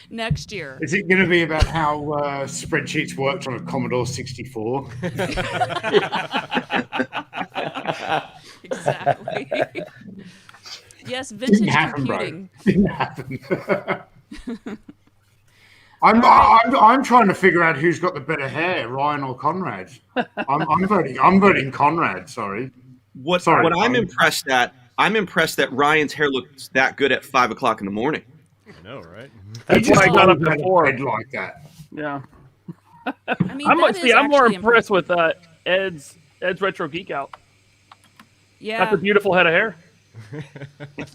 Next year. Is it going to be about how spreadsheets worked on a Commodore 64? Exactly. Yes, vintage computing. Didn't happen. I'm trying to figure out who's got the better hair, Ryan or Conrad. I'm voting Conrad. Sorry. What I'm impressed at, that Ryan's hair looks that good at 5 o'clock in the morning. I know, right? That's why I got up before. Like that. Yeah. I mean, I'm more impressed with Ed's Retro Geek Out. Yeah. That's a beautiful head of hair.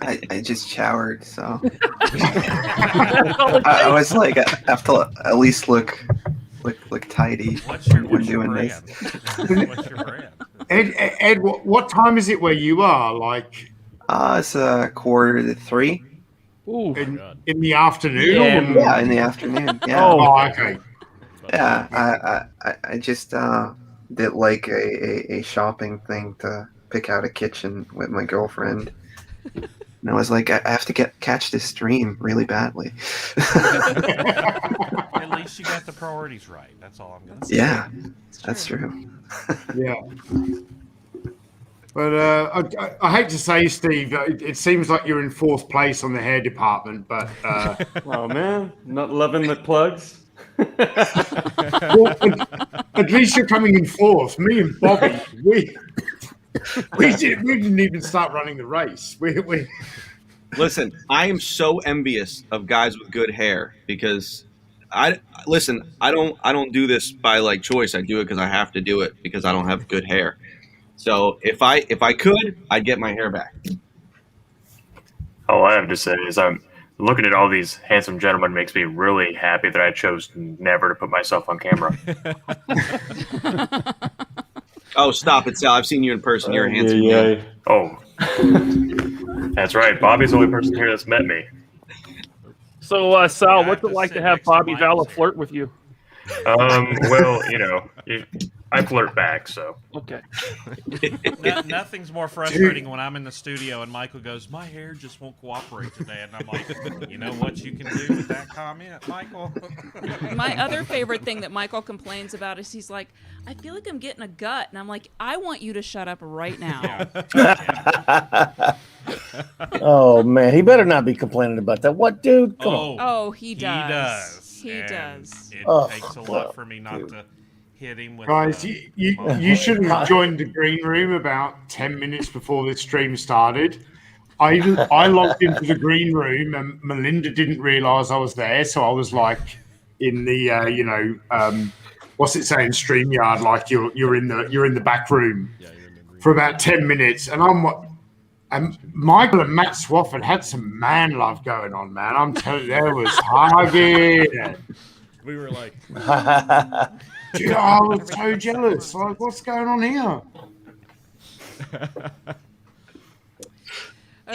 I just showered, so I was like, I have to at least look tidy when doing this. What's your brand? Ed, what time is it where you are? Like, it's 2:45. Ooh, in the afternoon. Yeah, in the afternoon. Yeah. Oh, okay. Yeah, I just did like a shopping thing to pick out a kitchen with my girlfriend. And I was like, I have to catch this stream really badly. At least you got the priorities right. That's all I'm gonna say. Yeah, that's true. Yeah. But I hate to say, Steve, it seems like you're in fourth place on the hair department. But oh man, not loving the plugs. Well, at least you're coming in fourth. Me and Bobby, we didn't even start running the race. We Listen, I am so envious of guys with good hair because listen, I don't do this by like choice. I do it because I have to do it because I don't have good hair. So if I could, I'd get my hair back. All I have to say is I'm looking at all these handsome gentlemen makes me really happy that I chose never to put myself on camera. Oh, stop it, Sal. I've seen you in person. You're a handsome man. Oh, that's right. Bobby's the only person here that's met me. So, Sal, Yeah, I what's have it to like to sit have next to Bobby Michael's Valla hair. flirt with you? Well, I flirt back, so. Okay. Nothing's more frustrating when I'm in the studio and Michael goes, "My hair just won't cooperate today," and I'm like, "You know what you can do with that comment, Michael?" My other favorite thing that Michael complains about is he's like, I feel like I'm getting a gut, and I'm like, I want you to shut up right now. Oh man, he better not be complaining about that. What, dude? Come on. Oh, he does. He He does. does. It Oh, takes a lot for me not to hit him with. Guys, you should have joined the green room about 10 minutes before this stream started. I logged into the green room and Melinda didn't realise I was there, so I was like in the what's it saying, StreamYard, like you're in the back room for about 10 minutes, and Michael and Matt Swafford had some man love going on, man. I'm telling you, there was hugging. We were like, Dude, I was so jealous. Like, what's going on here?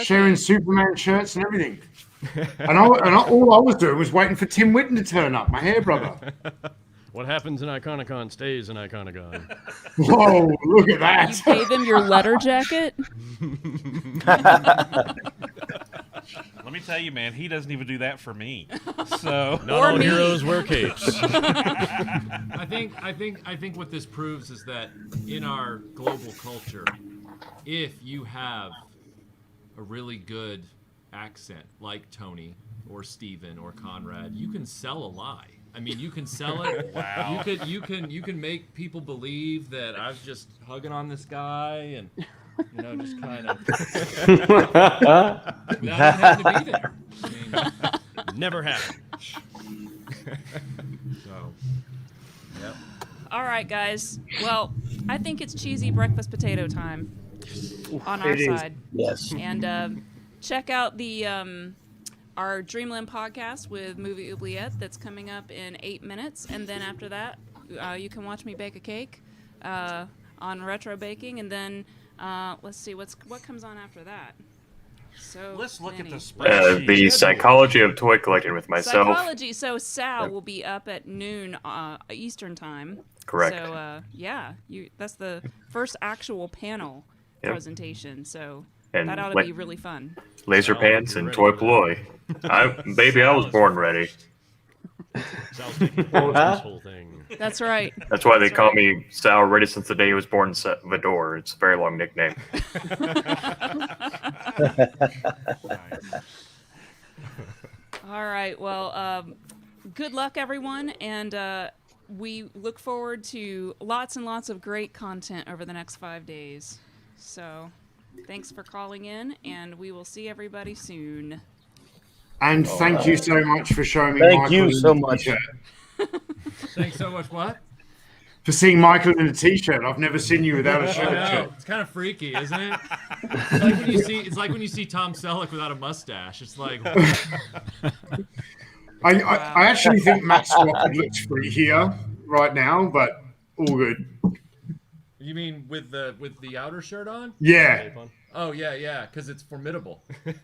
Sharing Superman shirts and everything. And all I was doing was waiting for Tim Whitten to turn up, my hair brother. what happens in Iconicon stays in Iconicon. Whoa, look at that. You gave him your letter jacket? Let me tell you, man, he doesn't even do that for me. So not all heroes wear capes. I think what this proves is that in our global culture, if you have a really good accent like Tony or Steven or Conrad, you can sell a lie. I mean, you can sell it. Wow. You can make people believe that I was just hugging on this guy and just kind of without even having to be there. I mean, never happened. So, yep. All right, guys. Well, I think it's cheesy breakfast potato time on our side. Yes. And check out the our Dreamland podcast with Movie Oubliette that's coming up in 8 minutes, and then after that, you can watch me bake a cake on Retro Baking, and then let's see what comes on after that. So let's look at the spreadsheet. The psychology of toy collecting with myself. Psychology. So Sal will be up at noon Eastern time. Correct. So that's the first actual panel presentation. So and that ought to be really fun. Laser pants and toy ploy. I was born ready. Sal's taking this whole thing. That's right. That's why they call me Sal ready since the day he was born, Vidor. It's a very long nickname. All right. Well, good luck, everyone, and we look forward to lots and lots of great content over the next 5 days. So, thanks for calling in, and we will see everybody soon. And thank you so much for showing me Thank Michael you in so the much. t-shirt. Thanks so much. What? For seeing Michael in a t-shirt. I've never seen you without a I shirt. know. It's kind of freaky, isn't it? It's like when you see Tom Selleck without a mustache. It's like. I actually think Matt Swafford looks freakier right now, but all good. You mean with the outer shirt on? Yeah. Oh yeah, because it's formidable. It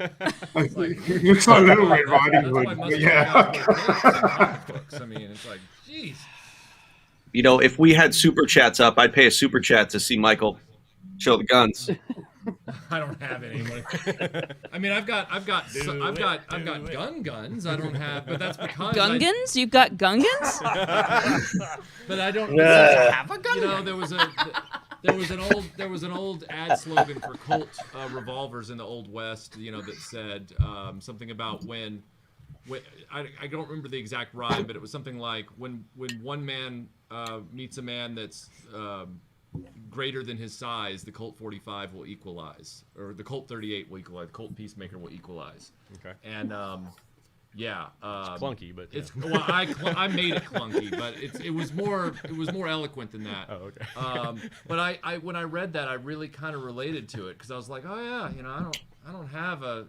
looks like Little Red Riding Hood. But yeah. I mean, it's like, jeez. You know, if we had super chats up, I'd pay a super chat to see Michael show the guns. I don't have any. I mean, I've got guns. I don't have, but that's because Gungans? You've got Gungans? But I don't have a gun. You know, there was an old ad slogan for Colt revolvers in the Old West. You know, that said something about when I don't remember the exact rhyme, but it was something like when one man meets a man that's greater than his size, the Colt 45 will equalize, or the Colt 38 will equalize. The Colt Peacemaker will equalize. Okay. And Yeah, it's clunky, but it's well, I made it clunky, but it was more eloquent than that. Oh, okay. But I when I read that, I really kind of related to it because I was like, oh yeah, I don't have a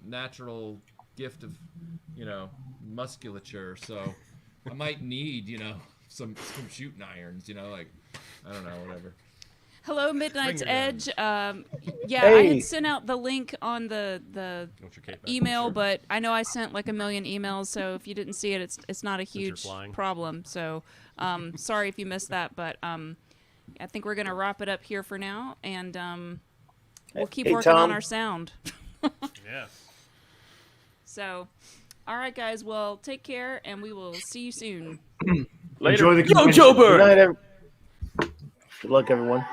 natural gift of musculature, so I might need some shooting irons, like I don't know, whatever. Hello, Midnight's Edge. I Hey. had sent out the link on the email, but I know I sent like 1 million emails, so if you didn't see it, it's not a huge problem. So sorry if you missed that, but I think we're gonna wrap it up here for now, and we'll keep working on our sound. Yes. So, all right, guys. Well, take care, and we will see you soon. Later. Enjoy the Yo, Joe Bird. Good luck, everyone.